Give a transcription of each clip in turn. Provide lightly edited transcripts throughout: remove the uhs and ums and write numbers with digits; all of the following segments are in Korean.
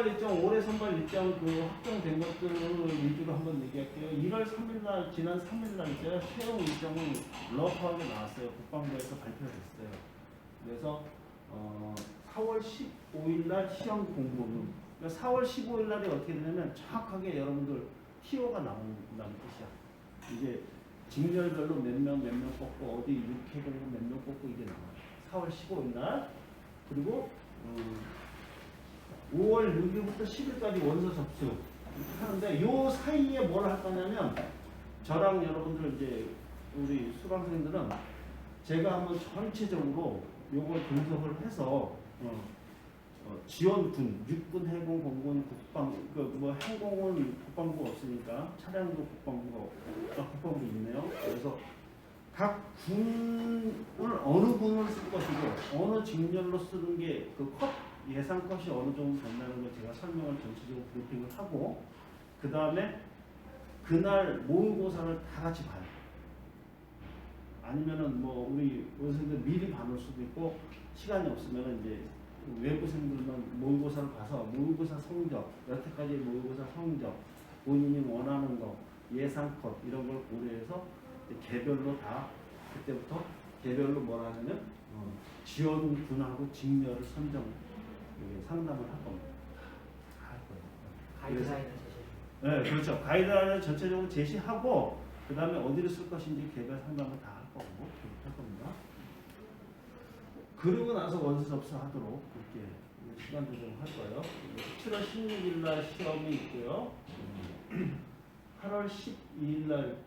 선발 일정, 올해 선발 일정 그 확정된 것들을 위주로 한번 얘기할게요. 1월 3일날, 지난 3일날 이제 채용 일정이 러프하게 나왔어요. 국방부에서 발표됐어요. 그래서 4월 15일날 시험 공부는, 그러니까 4월 15일날이 어떻게 되냐면 정확하게 여러분들 TO가 나온다는 뜻이야. 이제 직렬별로 몇 명 뽑고 어디 6회 공부 몇 명 뽑고 이게 나와요. 4월 15일날. 그리고 5월 6일부터 10일까지 원서 접수 하는데 요 사이에 뭘 할 거냐면 저랑 여러분들 이제 우리 수강생들은 제가 한번 전체적으로 요걸 분석을 해서 지원군, 육군, 해군, 공군, 국방, 항공은 국방부가 없으니까 차량도 국방부 있네요. 그래서 각 군을 어느 군을 쓸 것이고 어느 직렬로 쓰는 게 그 컷 예상 컷이 어느 정도 된다는 걸 제가 설명을 전체적으로 브리핑을 하고 그 다음에 그날 모의고사를 다 같이 봐요. 아니면은 뭐 우리 원생들 미리 봐놓을 수도 있고 시간이 없으면 이제 외부생들만 모의고사를 봐서 모의고사 성적, 여태까지 모의고사 성적, 본인이 원하는 거, 예상 컷 이런 걸 고려해서 개별로 다 그때부터 개별로 뭐라 하냐면 지원군하고 직렬을 선정 상담을 할 겁니다. 할 거예요. 가이드라인을 제시. 네, 그렇죠. 가이드라인을 전체적으로 제시하고 그 다음에 어디를 쓸 것인지 개별 상담을 다 할 거고 그렇게 할 겁니다. 그러고 나서 원서 접수하도록 그렇게 시간 조정할 거예요. 7월 16일 날 시험이 있고요. 8월 12일 날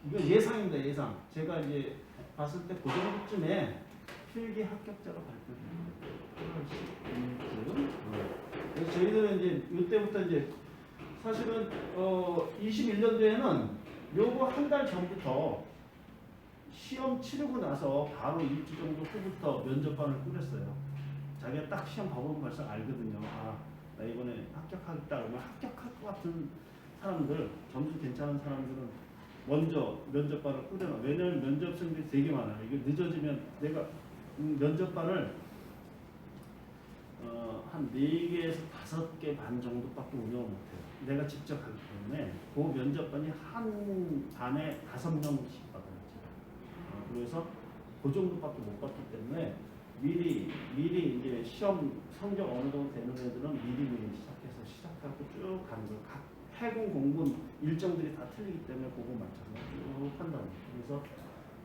이거 예상입니다. 예상. 제가 이제 봤을 때 그 정도쯤에 필기 합격자가 발표됩니다. 8월 12일쯤. 그래서 저희들은 이제 이때부터 이제 사실은 21년도에는 요거 한 달 전부터 시험 치르고 나서 바로 일주 정도 후부터 면접반을 꾸렸어요. 자기가 딱 시험 봐보면 벌써 알거든요. 아, 나 이번에 합격하겠다 그러면 합격할 것 같은 사람들, 점수 괜찮은 사람들은 먼저 면접반을 꾸려놔. 왜냐면 면접생들이 되게 많아요. 이게 늦어지면 내가 면접반을 한 4개에서 5개 반 정도밖에 운영을 못해요. 내가 직접 하기 때문에 그 면접반이 한 반에 5명씩 받아요. 그래서 그 정도밖에 못 받기 때문에 미리 이제 시험 성적 어느 정도 되는 애들은 미리 시작해서 시작하고 쭉 가는 거예요. 각 해군 공군 일정들이 다 틀리기 때문에 그거 맞춰서 쭉 한다고. 그래서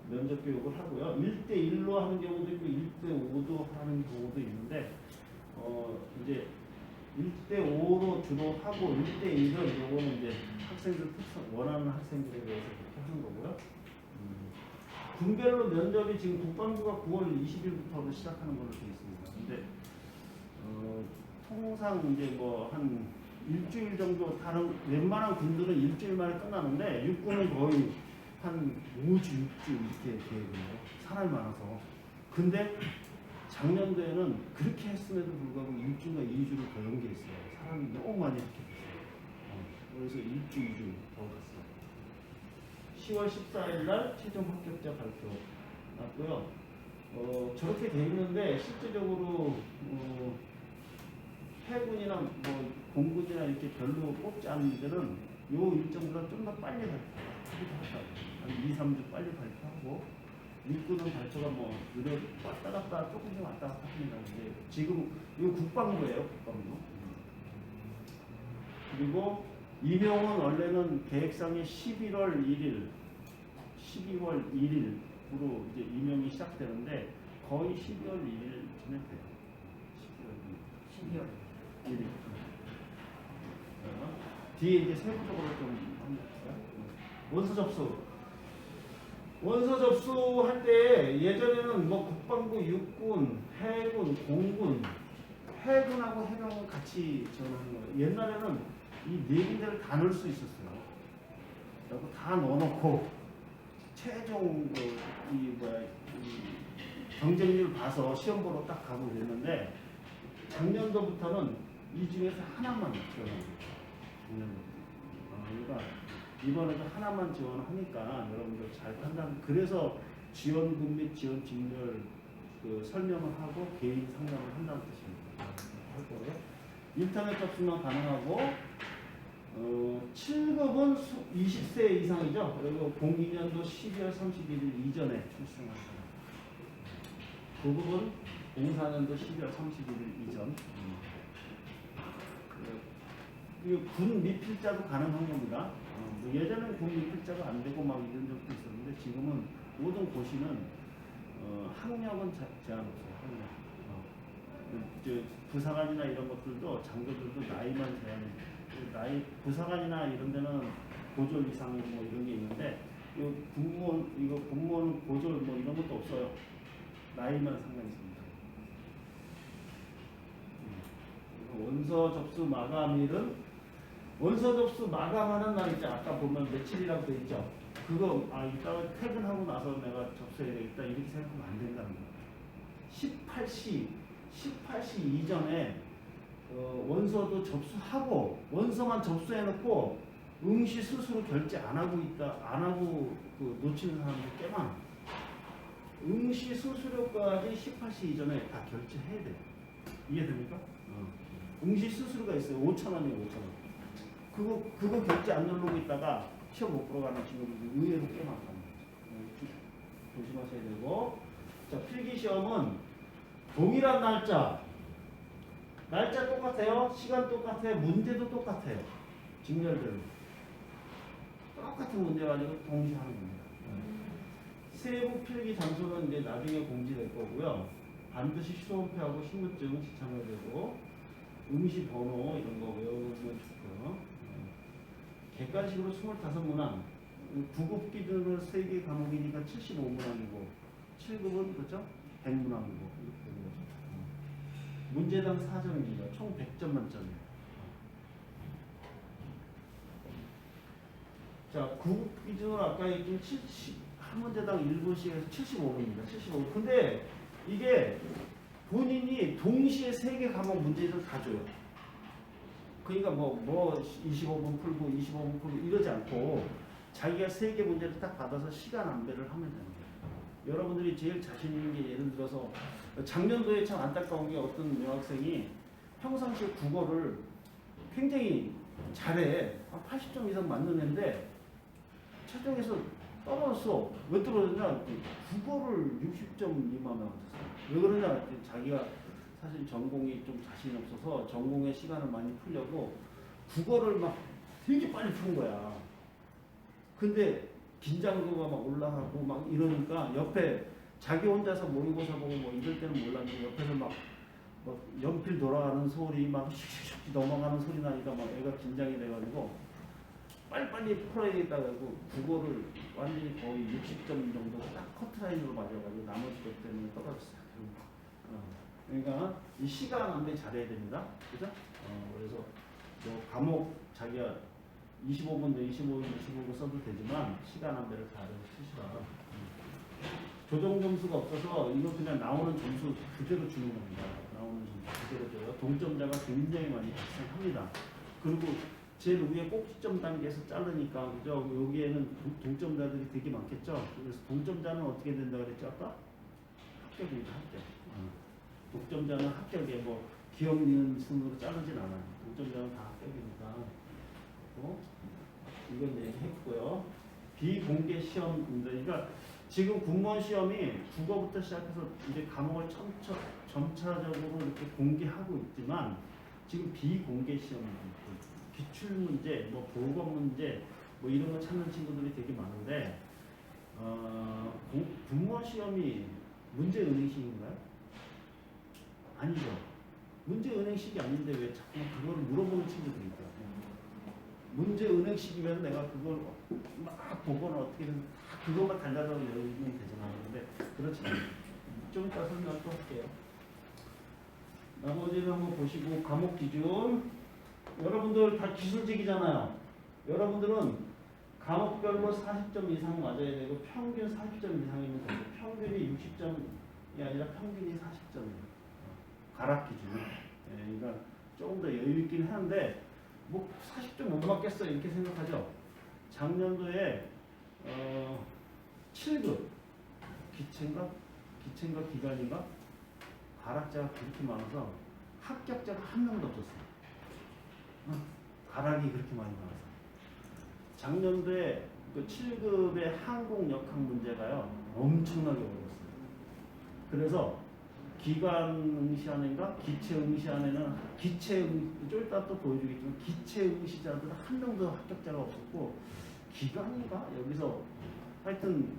면접 교육을 하고요. 1대1로 하는 경우도 있고 1대5도 하는 경우도 있는데 이제 1대5로 주로 하고 1대1은 요거는 이제 학생들 특성 원하는 학생들에 대해서 그렇게 하는 거고요. 군별로 면접이 지금 국방부가 9월 20일부터 시작하는 걸로 되어 있습니다. 근데 통상 이제 뭐 한 일주일 정도 다른 웬만한 군들은 일주일 만에 끝나는데 육군은 거의 한 5주, 6주 이렇게 계획이에요. 사람이 많아서. 근데 작년도에는 그렇게 했음에도 불구하고 1주나 2주를 더 연기했어요. 사람이 너무 많이 합격했어요. 그래서 1주, 2주 더 갔어요. 10월 14일 날 최종 합격자 발표 났고요. 저렇게 돼 있는데 실제적으로 해군이나 뭐 공군이나 이렇게 별로 뽑지 않은 이들은 요 일정보다 좀 더 빨리 발표하기도 하죠. 한 2, 3주 빨리 발표하고 육군은 발표가 뭐 느려 왔다 갔다 조금씩 왔다 갔다 합니다. 이제 지금 이거 국방부예요, 국방부. 그리고 임용은 원래는 계획상에 11월 1일, 12월 1일으로 이제 임용이 시작되는데 거의 12월 1일쯤에 돼요. 12월 1일. 뒤에 이제 세부적으로 좀 합니다. 원서 접수할 때 예전에는 뭐 국방부, 육군, 해군, 공군, 해군하고 해병은 같이 지원하는 거예요. 옛날에는 이 4군데를 다 넣을 수 있었어요. 그리고 다 넣어놓고 최종 경쟁률 봐서 시험 보러 딱 가고 그랬는데 작년도부터는 이 중에서 하나만 지원하는 거예요. 그러니까 이번에도 하나만 지원하니까 여러분들 잘 판단. 그래서 지원금 및 지원 직렬 설명을 하고 개인 상담을 한다는 뜻입니다. 할 거예요. 인터넷 접수만 가능하고 7급은 20세 이상이죠. 그리고 02년도 12월 31일 이전에 출생한 사람. 9급은 04년도 12월 31일 이전. 군 미필자도 가능한 겁니다. 예전에는 군 미필자가 안 되고 막 이런 적도 있었는데 지금은 모든 고시는 학력은 제한 없어요. 학력. 부사관이나 이런 것들도 장교들도 나이만 제한해. 부사관이나 이런 데는 고졸 이상 뭐 이런 게 있는데 공무원 고졸 뭐 이런 것도 없어요. 나이만 상관이 있습니다. 원서 접수 마감일은 원서 접수 마감하는 날이죠. 아까 보면 며칠이라고 돼 있죠. 그거 이따가 퇴근하고 나서 내가 접수해야 되겠다 이렇게 생각하면 안 된다는 거예요. 18시 이전에 원서도 접수하고 원서만 접수해놓고 응시 수수료 결제 안 하고 놓치는 사람들 꽤 많아. 응시 수수료까지 18시 이전에 다 결제해야 돼요. 이해됩니까? 응시 수수료가 있어요. 5,000원이에요. 5,000원. 그거 결제 안 누르고 있다가 시험 못 보러 가는 친구들이 의외로 꽤 많답니다. 조심하셔야 되고. 자, 필기시험은 동일한 날짜 똑같아요. 시간 똑같아요. 문제도 똑같아요. 직렬대로. 똑같은 문제 가지고 동시에 하는 겁니다. 세부 필기 장소는 이제 나중에 공지될 거고요. 반드시 시험표하고 신분증 지참해야 되고 응시 번호 이런 거 외우면 좋고요. 객관식으로 25문항 9급 기준으로 3개 과목이니까 75문항이고 7급은 그렇죠? 100문항이고 이렇게 되는 거죠. 문제당 4점입니다. 총 100점 만점이에요. 자, 9급 기준으로 아까 얘기한 한 문제당 1분씩에서 75분입니다. 75분. 근데 이게 본인이 동시에 3개 과목 문제를 다 줘요. 그러니까 뭐 25분 풀고 25분 풀고 이러지 않고 자기가 3개 문제를 딱 받아서 시간 안배를 하면 됩니다. 여러분들이 제일 자신 있는 게 예를 들어서 작년도에 참 안타까운 게 어떤 여학생이 평상시에 국어를 굉장히 잘해. 한 80점 이상 맞는 애인데 최종에서 떨어졌어. 왜 떨어졌냐? 국어를 60점 미만을 맞았어요. 왜 그러냐? 자기가 사실 전공이 좀 자신이 없어서 전공에 시간을 많이 풀려고 국어를 막 되게 빨리 푸는 거야. 근데 긴장도가 막 올라가고 막 이러니까 옆에 자기 혼자서 모의고사 보고 뭐 이럴 때는 몰랐는데 옆에서 막 연필 돌아가는 소리 막 슉슉슉 넘어가는 소리 나니까 막 애가 긴장이 돼가지고 빨리빨리 풀어야겠다 그러고 국어를 완전히 거의 60점 정도 딱 커트라인으로 맞아가지고 나머지 것 때문에 떨어졌어요. 그러니까 이 시간 안배 잘해야 됩니다. 그죠? 그래서 뭐 과목 자기가 25분, 25분 써도 되지만 시간 안배를 잘 쓰시라. 조정 점수가 없어서 이거 그냥 나오는 점수 그대로 주는 겁니다. 나오는 점수 그대로 줘요. 동점자가 굉장히 많이 발생합니다. 그리고 제일 위에 꼭지점 단계에서 자르니까 그죠? 여기에는 동점자들이 되게 많겠죠. 그래서 동점자는 어떻게 된다 그랬죠 아까? 합격입니다. 합격. 동점자는 합격에 뭐 기억 있는 순으로 자르진 않아요. 동점자는 다 합격이니까. 이건 얘기했고요. 비공개 시험입니다. 그러니까 지금 공무원 시험이 국어부터 시작해서 이제 과목을 점차적으로 이렇게 공개하고 있지만 지금 비공개 시험입니다. 기출 문제, 뭐 보건 문제, 뭐 이런 거 찾는 친구들이 되게 많은데 공무원 시험이 문제 은행식인가요? 아니죠. 문제 은행식이 아닌데 왜 자꾸 그걸 물어보는 친구들이 있어요. 문제 은행식이면 내가 그걸 막 보거나 어떻게든 그것만 달달하고 열면 되잖아요. 근데 그렇지 않아요. 좀 이따 설명 또 할게요. 나머지는 한번 보시고 과목 기준 여러분들 다 기술직이잖아요. 여러분들은 과목별로 40점 이상 맞아야 되고 평균 40점 이상이면 되고 평균이 60점이 아니라 평균이 40점이에요. 가락 기준. 그러니까 조금 더 여유 있긴 한데 뭐 40점 못 맞겠어 이렇게 생각하죠. 작년도에 7급 기체인가 기간인가 가락자가 그렇게 많아서 합격자가 한 명도 없었어요. 가락이 그렇게 많이 나와서. 작년도에 그 7급의 항공 역학 문제가요 엄청나게 어려웠어요. 그래서 기관 응시안인가 기체 응시안에는 좀 이따 또 보여주겠지만 기체 응시자들은 한 명도 합격자가 없었고 기관인가 여기서 하여튼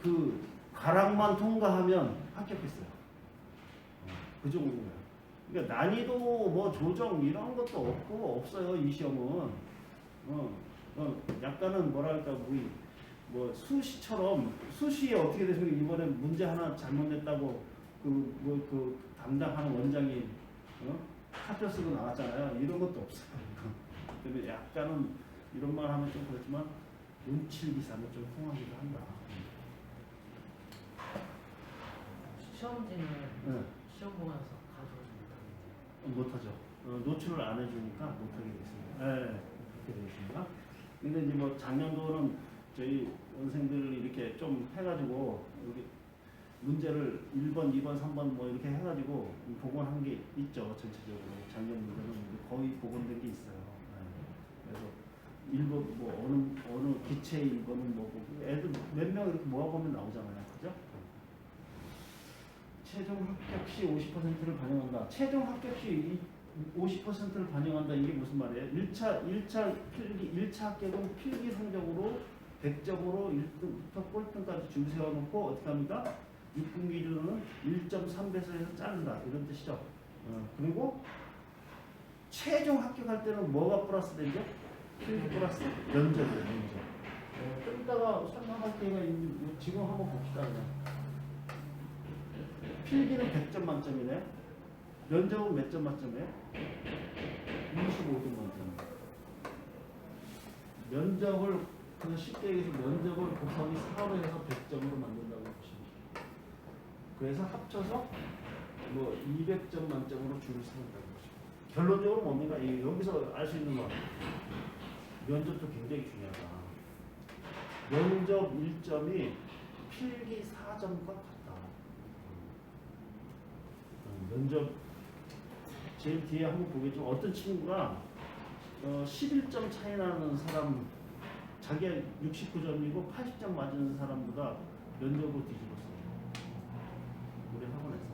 그 가락만 통과하면 합격했어요. 그 정도예요. 그러니까 난이도 뭐 조정 이런 것도 없어요. 이 시험은 약간은 뭐랄까 우리 뭐 수시처럼 수시에 어떻게 됐습니까? 이번에 문제 하나 잘못냈다고 그 담당하는 원장이 사표 쓰고 나왔잖아요. 이런 것도 없어요. 근데 약간은 이런 말 하면 좀 그렇지만 운칠기사는 좀 통하기도 한다. 시험지는 네. 시험 보면서 가져오지 못하겠네요. 못하죠. 노출을 안 해주니까 못하게 됐습니다. 네, 그렇게 되겠습니다. 근데 이제 뭐 작년도는 저희 원생들 이렇게 좀 해가지고 여기 문제를 1번, 2번, 3번 뭐 이렇게 해가지고 복원한 게 있죠. 전체적으로 작년 문제는 거의 복원된 게 있어요. 네. 그래서 1번 뭐 어느 기체 1번은 뭐고 애들 몇 명 이렇게 모아보면 나오잖아요. 그죠? 최종 합격 시 50%를 반영한다. 최종 합격 시 50%를 반영한다. 이게 무슨 말이에요? 1차 합격은 필기 성적으로 100점으로 1등부터 꼴등까지 줄 세워놓고 어떻게 합니까? 6분 기준으로는 1.3배에서 자른다. 이런 뜻이죠. 그리고 최종 합격할 때는 뭐가 플러스 되죠? 필기 플러스 면접이에요. 면접. 좀 이따가 설명할 때가 있는데 지금 한번 봅시다. 그냥. 필기는 100점 만점이네. 면접은 몇 점 만점이에요? 25점 만점. 면접을 그냥 쉽게 얘기해서 면접을 곱하기 4로 해서 100점으로 만든다고 보시면 돼요. 그래서 합쳐서 뭐 200점 만점으로 줄을 세운다고 보시면 돼요. 결론적으로 뭡니까? 여기서 알 수 있는 건 면접도 굉장히 중요하다. 면접 1점이 필기 4점과 같다. 면접 제일 뒤에 한번 보겠지만 어떤 친구가 11점 차이 나는 사람 자기가 69점이고 80점 맞은 사람보다 면접으로 뒤집었어요. 우리 학원에서.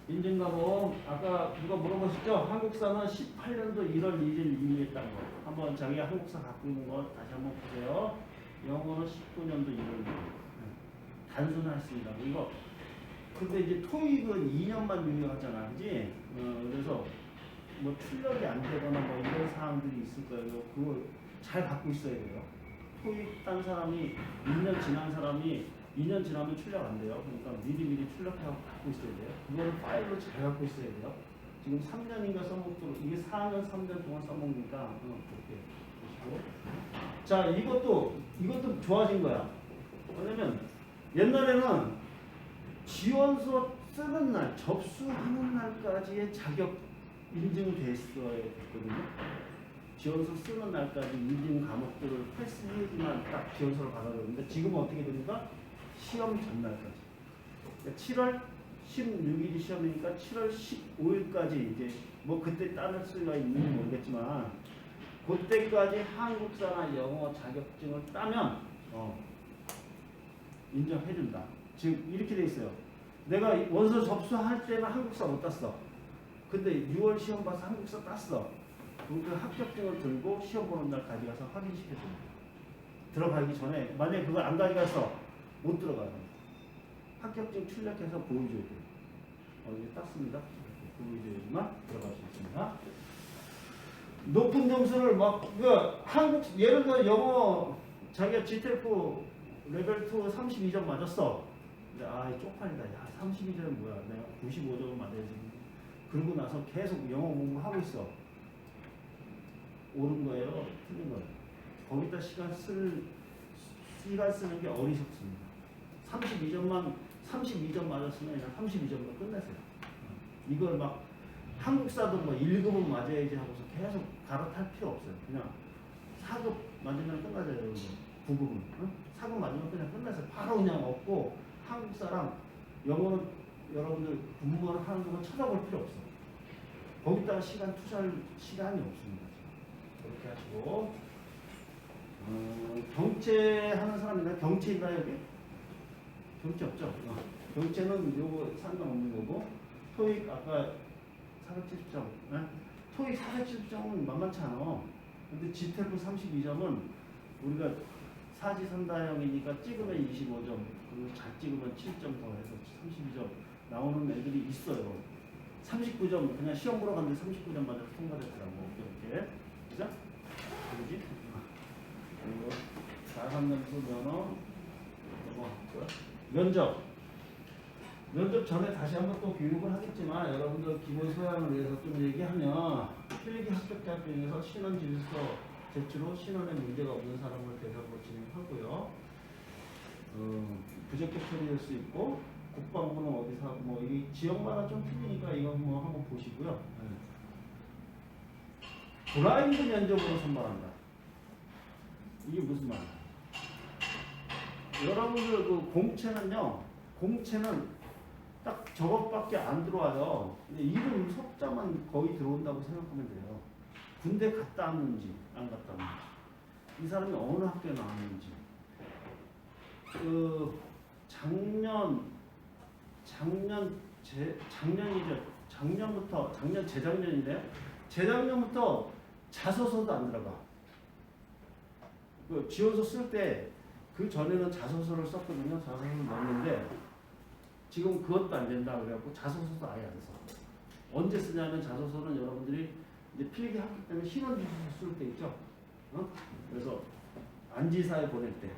인증과목 아까 누가 물어보셨죠? 한국사는 18년도 1월 1일 이후했던 거. 한번 자기가 한국사 갖고 있는 거 다시 한번 보세요. 영어는 19년도 1월 1일. 단순했습니다. 이거 근데 이제 토익은 2년만 유효하잖아, 그지? 그래서 뭐 출력이 안 되거나 뭐 이런 사항들이 있을 거예요. 그걸 잘 갖고 있어야 돼요. 토익 딴 사람이 1년 지난 사람이 2년 지나면 출력 안 돼요. 그러니까 미리 출력하고 갖고 있어야 돼요. 그거를 파일로 잘 갖고 있어야 돼요. 지금 3년인가 써먹도록 이게 4년 3년 동안 써먹으니까 그렇게 보시고. 자, 이것도 좋아진 거야. 왜냐면 옛날에는 지원서 쓰는 날, 접수하는 날까지의 자격 인증이 됐어야 됐거든요. 지원서 쓰는 날까지 인증 과목들을 패스해야지만 딱 지원서를 받아야 되는데 지금은 어떻게 됩니까? 시험 전날까지. 그러니까 7월 16일이 시험이니까 7월 15일까지 이제 뭐 그때 따를 수가 있는지 모르겠지만 그때까지 한국사나 영어 자격증을 따면 인정해준다. 지금 이렇게 돼 있어요. 내가 원서 접수할 때는 한국사 못 땄어. 근데 6월 시험 봐서 한국사 땄어. 그럼 그 합격증을 들고 시험 보는 날 가져가서 확인시켜줍니다. 들어가기 전에 만약에 그걸 안 가져가서 못 들어가요. 합격증 출력해서 보여줘야 돼요. 이제 땄습니다. 보여줘야지만 들어갈 수 있습니다. 높은 점수를 예를 들어 영어 자기가 GTF 레벨 2 32점 맞았어. 근데 쪽팔리다. 야 32점은 뭐야? 내가 95점을 맞아야지. 그러고 나서 계속 영어 공부하고 있어. 옳은 거예요? 틀린 거예요? 거기다 시간 쓰는 게 어리석습니다. 32점 맞았으면 그냥 32점으로 끝내세요. 이걸 막 한국사도 뭐 1급은 맞아야지 하고서 계속 갈아탈 필요 없어요. 그냥 4급 맞으면 끝나져요. 9급은. 4급 맞으면 그냥 끝내세요. 바로 그냥 얻고 한국사랑 영어는 여러분들 공부를 하는 동안 쳐다볼 필요 없어. 거기다가 시간 투자할 시간이 없습니다. 그렇게 하시고 경제하는 사람이나 경제 있나요 여기? 경제 없죠? 경제는 요거 상관없는 거고 토익 아까 470점 토익 470점은 만만치 않아. 근데 지텔프 32점은 우리가 사지선다형이니까 찍으면 25점 그리고 잘 찍으면 7점 더 해서 32점 나오는 애들이 있어요. 39점 그냥 시험 보러 갔는데 39점 맞아서 통과됐더라고. 이렇게 그죠? 그러지? 그리고 자산점수 면허 넘어갔고요. 면접 전에 다시 한번 또 교육을 하겠지만 여러분들 기본 소양을 위해서 좀 얘기하면 필기 합격자 중에서 신원 진술서 제출 후 신원에 문제가 없는 사람을 대상으로 진행하고요. 부적격 처리될 수 있고 국방부는 어디서 하고 뭐 이 지역마다 좀 틀리니까 이거 뭐 한번 보시고요. 블라인드 면접으로 선발한다. 이게 무슨 말이야? 여러분들 그 공채는 딱 저것밖에 안 들어와요. 근데 이름 석자만 거의 들어온다고 생각하면 돼요. 군대 갔다 왔는지 안 갔다 왔는지 이 사람이 어느 학교에 나왔는지 그 작년 재작년이네요. 재작년부터 자소서도 안 들어가. 그 지원서 쓸 때 그 전에는 자소서를 썼거든요. 자소서를 넣었는데 지금 그것도 안 된다 그래갖고 자소서도 아예 안 써. 언제 쓰냐면 자소서는 여러분들이 이제 필기 합격 때문에 신원 진술서 쓸 때 있죠. 그래서 안지사에 보낼 때,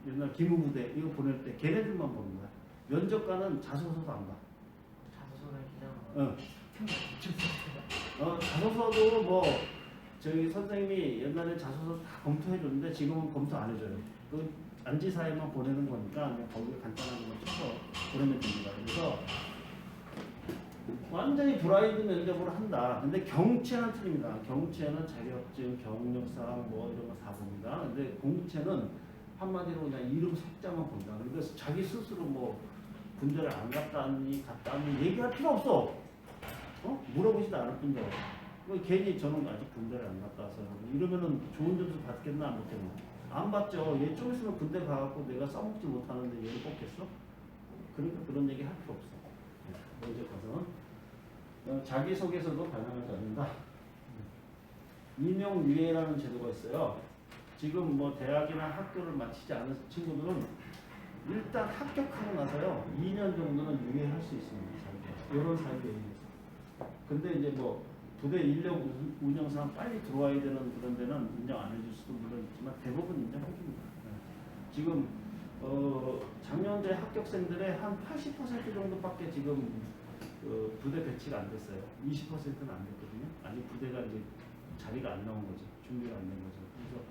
옛날 기무부대 이거 보낼 때 걔네들만 보는 거야. 면접관은 자소서도 안 봐. 자소서를 그냥 자소서도 뭐 저희 선생님이 옛날에 자소서 다 검토해 줬는데 지금은 검토 안 해줘요. 그 안지사에만 보내는 거니까 그냥 거기에 간단하게만 쳐서 보내면 됩니다. 그래서 완전히 브라이드 면접으로 한다. 근데 경채는 틀립니다. 경채는 자격증, 경력사항 뭐 이런 거 다 봅니다. 근데 공채는 한마디로 그냥 이름 석자만 본다. 그래서 자기 스스로 뭐 군대를 안 갔다 왔니, 갔다 왔니 얘기할 필요 없어. 물어보지도 않을 뿐더러. 괜히 저는 아직 군대를 안 갔다 와서 이러면은 좋은 점수 받겠나 안 받겠나? 안 받죠. 얘 좀 있으면 군대 가갖고 내가 써먹지 못하는데 얘를 뽑겠어? 그러니까 그런 얘기 할 필요 없어. 먼저 가서 자기소개서도 반영하지 않는다. 임용유예라는 제도가 있어요. 지금 뭐 대학이나 학교를 마치지 않은 친구들은 일단 합격하고 나서요 2년 정도는 유예할 수 있습니다. 이런 사유에 의해서. 근데 이제 뭐 부대 인력 운영상 빨리 들어와야 되는 그런 데는 인정 안 해줄 수도 물론 있지만 대부분 인정해줍니다. 지금 작년도에 합격생들의 한 80% 정도밖에 지금 부대 배치가 안 됐어요. 20%는 안 됐거든요. 아직 부대가 이제 자리가 안 나온 거지. 준비가 안 된 거죠. 그래서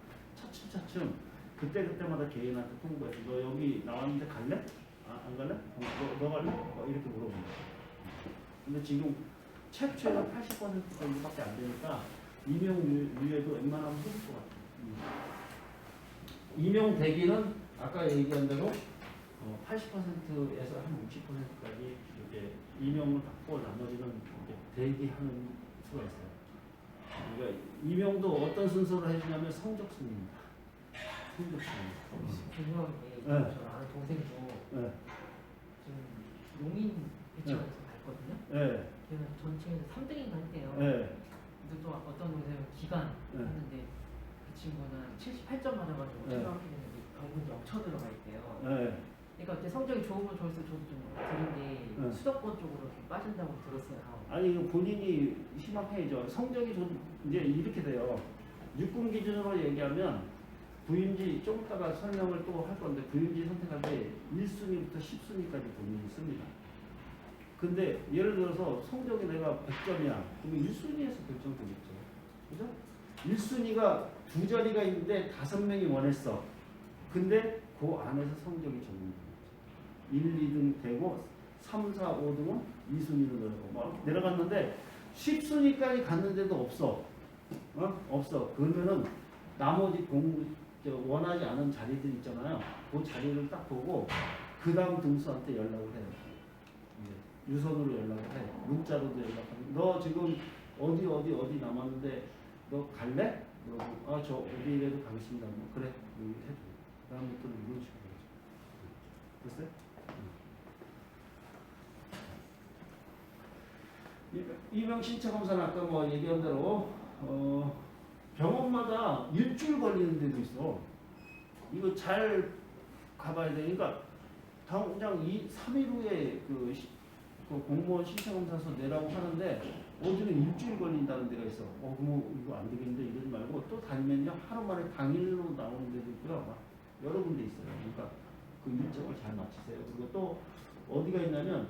차츰 그때마다 개인한테 통보해서 너 여기 나왔는데 갈래? 안 갈래? 너 갈래? 이렇게 물어본다. 근데 지금 최초가 80% 정도밖에 안 되니까 임용유예도 웬만하면 해줄 것 같아요. 임용 대기는 아까 얘기한 대로 80%에서 한 60%까지 이렇게 임용을 받고 나머지는 이제 대기하는 수가 있어요. 그러니까 임용도 어떤 순서로 해주냐면 성적 순입니다. 성적 순. 중요한 게 저 아는 동생도 지금 용인 배치원에서 갔거든요. 네. 걔는 전체에서 3등인가 했대요. 네. 근데 또 어떤 동생은 기간 했는데 그 친구는 78점 맞아가지고 초등학교 됐는데 결국 역쳐 들어가 있대요. 네. 그러니까 이제 성적이 좋으면 좋을수록 저도 좀 들은 게 수도권 쪽으로 이렇게 빠진다고 들었어요. 아니 이거 본인이 희망해야죠. 성적이 이제 이렇게 돼요. 육군 기준으로 얘기하면 부임지 좀 이따가 설명을 또 할 건데 부임지 선택할 때 1순위부터 10순위까지 본인이 씁니다. 근데 예를 들어서 성적이 내가 100점이야. 그러면 1순위에서 결정되겠죠. 그죠? 1순위가 두 자리가 있는데 5명이 원했어. 근데 그 안에서 성적이 정해집니다. 1, 2등 되고 3, 4, 5등은 2순위로 내려가고 막 내려갔는데 10순위까지 갔는데도 없어. 없어. 그러면은 나머지 원하지 않은 자리들 있잖아요. 그 자리를 딱 보고 그 다음 등수한테 연락을 해요. 유선으로 연락을 해. 문자로도 연락하고. 너 지금 어디 남았는데 너 갈래? 그러고 저 어디라도 가겠습니다. 뭐 그래 여기 해줘. 그다음부터 이런 식으로 하죠. 됐어요? 이명 신체 검사는 아까 뭐 얘기한 대로 병원마다 일주일 걸리는 데도 있어. 이거 잘 가봐야 되니까 당장 3일 후에 그 공무원 신체검사서 내라고 하는데 어디는 일주일 걸린다는 데가 있어. 그럼 이거 안 되겠는데 이러지 말고 또 다니면요 하루 만에 당일로 나오는 데도 있고요. 막 여러 군데 있어요. 그러니까 그 일정을 잘 맞추세요. 그리고 또 어디가 있냐면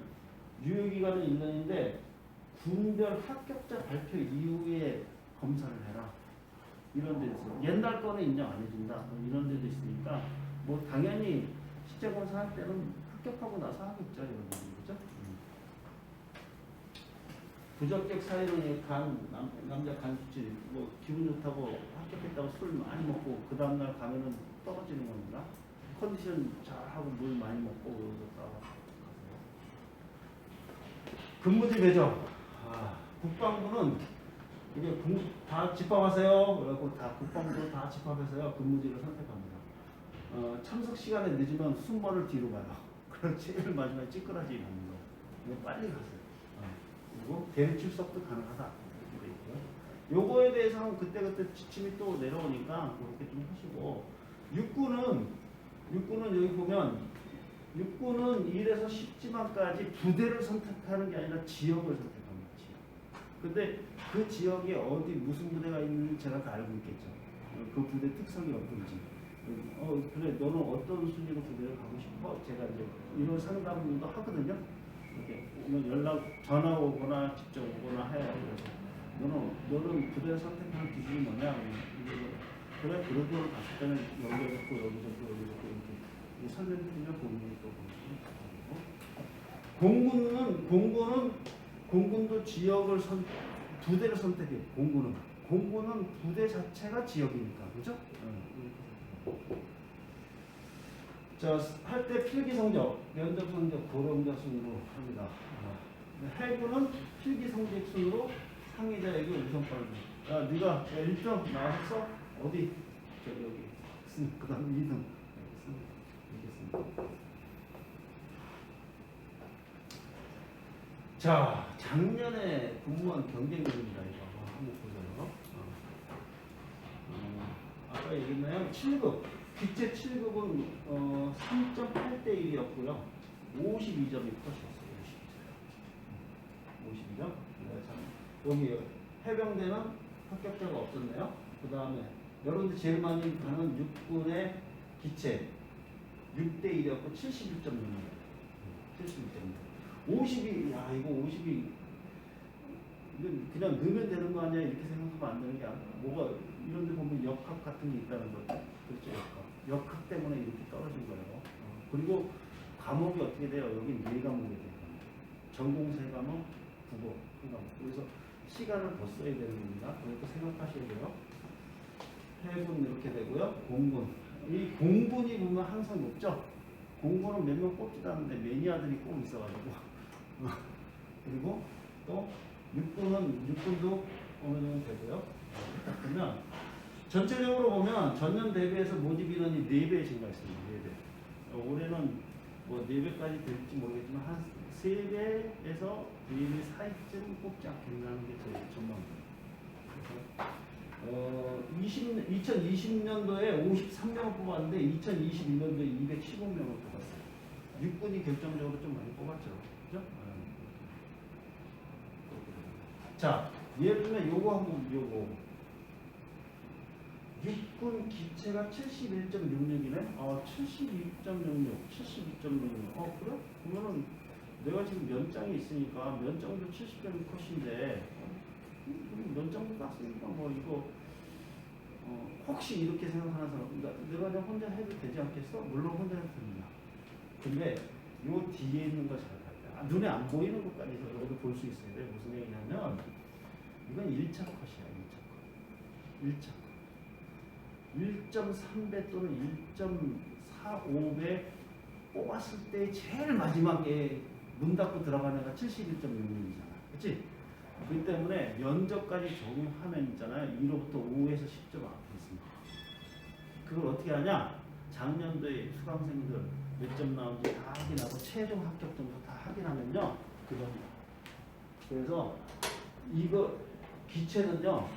유효기간은 1년인데 군별 합격자 발표 이후에 검사를 해라. 이런 데 있어. 옛날 거는 인정 안 해준다. 이런 데도 있으니까 뭐 당연히 실제 검사할 때는 합격하고 나서 하겠죠. 이런 거 그죠? 부적격 사유는 남자 간 수치 뭐 기분 좋다고 합격했다고 술 많이 먹고 그 다음날 가면은 떨어지는 겁니다. 컨디션 잘하고 물 많이 먹고 그러다가 근무지 배정. 국방부는 이게 다 집합하세요. 그래갖고 다 국방부 다 집합해서요 근무지를 선택합니다. 참석 시간에 늦으면 순번을 뒤로 가요. 그럼 제일 마지막에 찌끄러지 가는 거예요. 이거 빨리 가세요. 그리고 대리 출석도 가능하다. 이렇게 돼 있고요. 요거에 대해서는 그때그때 지침이 또 내려오니까 그렇게 좀 하시고 육군은 여기 보면 육군은 1에서 10지만까지 부대를 선택하는 게 아니라 지역을 선택합니다. 지역. 근데 그 지역에 어디 무슨 부대가 있는지 제가 다 알고 있겠죠. 그 부대 특성이 어떤지. 그래 너는 어떤 순위로 부대를 가고 싶어? 제가 이제 이런 상담도 하거든요. 이렇게 전화 오거나 직접 오거나 해요. 그래서 너는 부대 선택하는 기준이 뭐냐? 그래 그러고 갔을 때는 여기 좋고 여기 좋고 이렇게 설명드리면 본인이 또 보고. 공군도 지역을 부대를 선택해요. 공군은 부대 자체가 지역이니까 그죠? 자, 할 때 필기 성적, 면접 성적, 고령자 순으로 합니다. 해군은 필기 성적 순으로 상위자에게 우선권을 줍니다. 네가 1등 나왔어? 어디? 여기. 그 다음 2등. 알겠습니다. 자, 작년에 공무원 경쟁률입니다. 이거 한번 보세요. 아까 얘기했나요? 7급. 기체 7급은 3.8대 1이었고요. 52점이 컷이었어요. 52점. 여기 해병대는 합격자가 없었네요. 그 다음에 여러분들 제일 많이 가는 육군의 기체 6대 1이었고 71.6입니다. 71.6. 52, 야 이거 52 이건 그냥 넣으면 되는 거 아니야 이렇게 생각하면 안 되는 게 아니라 뭐가 이런 데 보면 역학 같은 게 있다는 거죠. 그렇죠. 역학 때문에 이렇게 떨어진 거예요. 그리고 과목이 어떻게 돼요? 여기 4과목이 돼요. 전공 3과목, 국어 1과목. 그래서 시간을 더 써야 되는 겁니다. 그것도 생각하셔야 돼요. 해군 이렇게 되고요. 공군. 이 공군이 보면 항상 높죠. 공군은 몇 명 뽑지도 않는데 매니아들이 꼭 있어가지고 그리고 또 육군도 어느 정도 되고요. 그러면 전체적으로 보면 전년 대비해서 모집 인원이 4배 증가했습니다. 4배. 올해는 뭐 4배까지 될지 모르겠지만 한 3배에서 4배 사이쯤 뽑지 않겠나는 게 저희 전망입니다. 2020년도에 53명을 뽑았는데 2021년도에 215명을 뽑았어요. 육군이 결정적으로 좀 많이 뽑았죠. 그죠? 자, 예를 들면 요거 한번 요거. 육군 기체가 71.66이네? 72.66, 72.66. 그래? 그러면은 내가 지금 면장이 있으니까 면장도 70점 컷인데 면장도 땄으니까 뭐 이거 혹시 이렇게 생각하는 사람 내가 그냥 혼자 해도 되지 않겠어? 물론 혼자 해도 됩니다. 근데 요 뒤에 있는 거 잘 봐야 돼. 눈에 안 보이는 것까지 여기도 볼 수 있어야 돼. 무슨 얘기냐면 이건 1차 컷이야. 1차 컷. 1.3배 또는 1.45배 뽑았을 때 제일 마지막에 문 닫고 들어가는 애가 71.6명이잖아. 그치? 그렇기 때문에 면접까지 적용하면 있잖아요. 1호부터 5에서 10점 앞에 있습니다. 그걸 어떻게 하냐? 작년도에 수강생들 몇 점 나온지 다 확인하고 최종 합격 점수 다 확인하면요. 그겁니다. 그래서 이거 기체는요.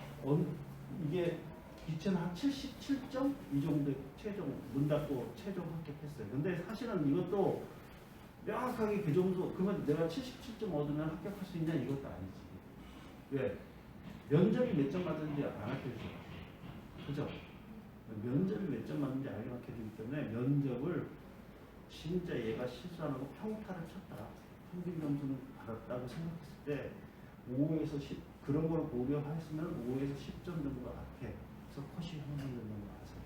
이게 기체는 한 77점? 이 정도 최종 문 닫고 최종 합격했어요. 근데 사실은 이것도 명확하게 그 정도 그러면 내가 77점 얻으면 합격할 수 있냐 이것도 아니지. 왜? 면접이 몇 점 맞는지 안 알려줘요. 그죠? 면접이 몇 점 맞는지 알려주기 때문에 면접을 진짜 얘가 실수 안 하고 평타를 쳤다. 평균 점수는 받았다고 생각했을 때 5에서 10 그런 걸 고려했으면 5에서 10점 정도 앞에서 컷이 형성되는 거 아세요?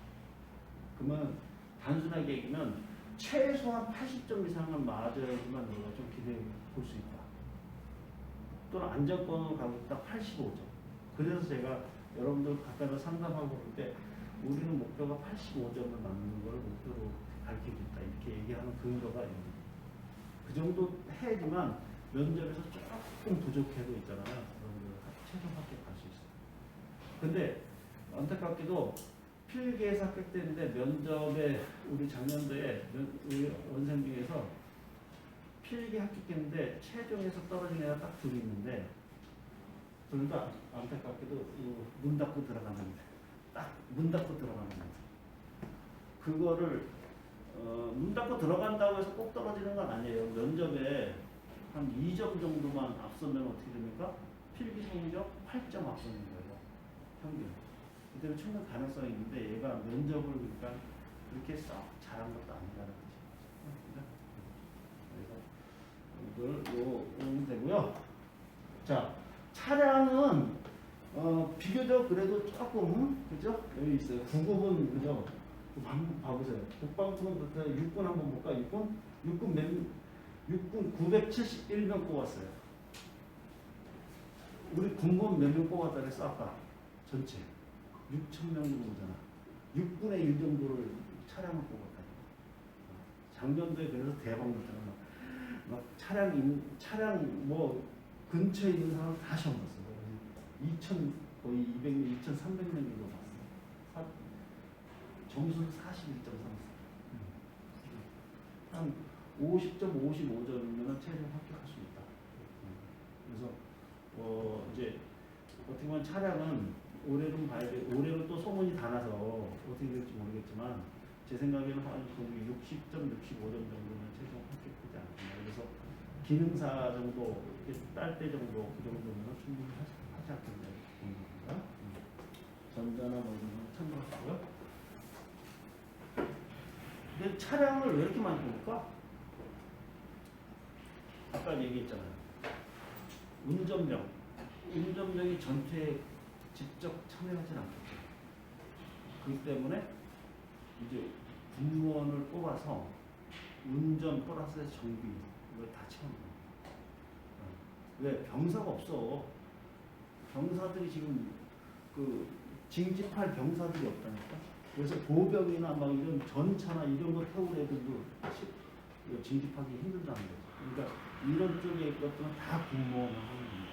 그러면 단순하게 얘기하면 최소한 80점 이상은 맞아야지만 우리가 좀 기대해 볼 수 있다. 또는 안정권으로 가고 있다 85점. 그래서 제가 여러분들 가까이서 상담하고 그럴 때 우리는 목표가 85점을 맞는 걸 목표로 밝히고 있다. 이렇게 얘기하는 근거가 있는 그 정도 해야지만 면접에서 조금 부족해도 있잖아요. 여러분들 최종 합격할 수 있어요. 근데 안타깝게도 필기에서 합격되는데 면접에 우리 작년도에 우리 원생 중에서 필기 합격했는데 최종에서 떨어진 애가 딱 둘이 있는데 둘 다 안타깝게도 문 닫고 들어가는 딱 문 닫고 들어가는 거. 그거를 문 닫고 들어간다고 해서 꼭 떨어지는 건 아니에요. 면접에 한 2점 정도만 앞서면 어떻게 됩니까? 필기 성적 8점 앞서는 거예요. 평균. 그대로 충분히 가능성이 있는데 얘가 면접을 그러니까 그렇게 썩 잘한 것도 아니라는 거죠. 그래서 이걸 오면 되고요. 자, 차량은 비교적 그래도 조금 그죠? 여기 있어요. 9급은 그죠? 한번 봐보세요. 국방부는 6군 한번 볼까? 6군 971명 뽑았어요. 우리 군번 몇 명 뽑았다 그랬어 아까? 전체 6,000명 정도잖아. 6분의 1 정도를 차량을 뽑았다. 작년도에 그래서 대박 났잖아. 막 차량 뭐 근처에 있는 사람 다 시험 봤어요. 2,000 거의 200명, 2,300명 정도 봤어요. 점수는 41.3. 한 50점, 55점이면 최종 합격할 수 있다. 그래서 이제 어떻게 보면 차량은 올해는 봐야 돼. 올해는 또 소문이 다 나서 어떻게 될지 모르겠지만 제 생각에는 한 60점, 65점 정도는 최종 합격되지 않겠나. 그래서 기능사 정도, 딸때 정도 그 정도면 충분히 하지 않겠나 보는 겁니다. 전자나 뭐 이런 건 참고하시고요. 근데 차량을 왜 이렇게 많이 뽑을까? 아까 얘기했잖아요. 운전병이 전투에 직접 참여하진 않겠죠. 그렇기 때문에 이제 군무원을 뽑아서 운전 플러스 정비 이걸 다 채우는 거예요. 왜? 병사가 없어. 병사들이 지금 그 징집할 병사들이 없다니까. 그래서 보병이나 막 이런 전차나 이런 거 태우는 애들도 징집하기 힘들다는 거죠. 그러니까 이런 쪽에 것들은 다 군무원을 하는 겁니다.